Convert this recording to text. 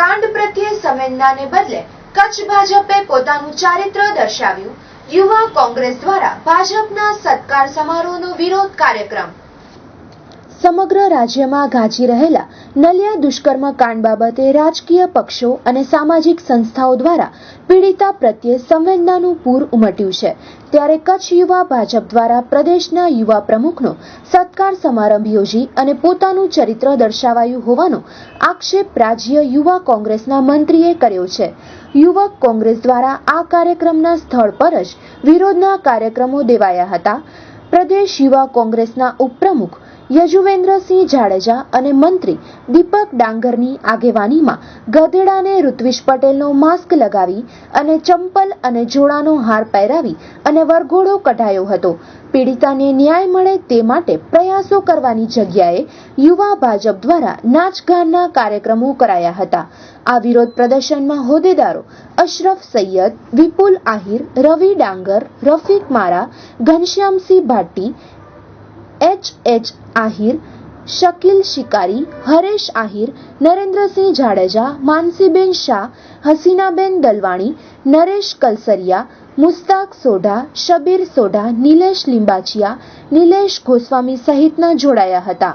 કાંડ પ્રત્યે સંવેદનાને બદલે કચ્છ ભાજપે પોતાનું ચારિત્ર દર્શાવ્યું. યુવા કોંગ્રેસ દ્વારા ભાજપના સત્કાર સમારોહનો વિરોધ કાર્યક્રમ. સમગ્ર રાજ્યમાં ગાજી રહેલા નલિયા દુષ્કર્મ કાંડ બાબતે રાજકીય પક્ષો અને સામાજિક સંસ્થાઓ દ્વારા પીડિતા પ્રત્યે સંવેદનાનું પૂર ઉમટ્યું છે. ત્યારે કચ્છ યુવા ભાજપ દ્વારા પ્રદેશના યુવા પ્રમુખનો સત્કાર સમારંભ યોજી અને પોતાનું ચરિત્ર દર્શાવાયું હોવાનો આક્ષેપ રાજ્ય યુવા કોંગ્રેસના મંત્રીએ કર્યો છે. યુવક કોંગ્રેસ દ્વારા આ કાર્યક્રમના સ્થળ પર જ વિરોધના કાર્યક્રમો દેવાયા હતા. પ્રદેશ યુવા કોંગ્રેસના ઉપપ્રમુખ યજુવેન્દ્રસિંહ જાડેજા અને મંત્રી દીપક ડાંગરની આગેવાનીમાં ગધેડાને ઋત્વિજ પટેલનો માસ્ક લગાવી અને ચંપલ અને જોડાનો હાર પહેરાવી અને વરઘોડો કઢાયો હતો. પીડિતાને ન્યાય મળે તે માટે પ્રયાસો કરવાની જગ્યાએ યુવા ભાજપ દ્વારા નાચગાનના કાર્યક્રમો કરાયા હતા. આ વિરોધ પ્રદર્શનમાં હોદ્દેદારો અશરફ સૈયદ, વિપુલ આહિર, રવિ ડાંગર, રફીક મારા, ઘનશ્યામસિંહ ભાટી, એચ આહિર, શકીલ શિકારી, હરેશ આહિર, નરેન્દ્રસિંહ જાડેજા, માનસીબેન શાહ, હસીનાબેન દલવાણી, નરેશ કલસરિયા, મુસ્તાક સોઢા, શબીર સોઢા, નિલેશ લિંબાચિયા, નિલેશ ગોસ્વામી સહિતના જોડાયા હતા.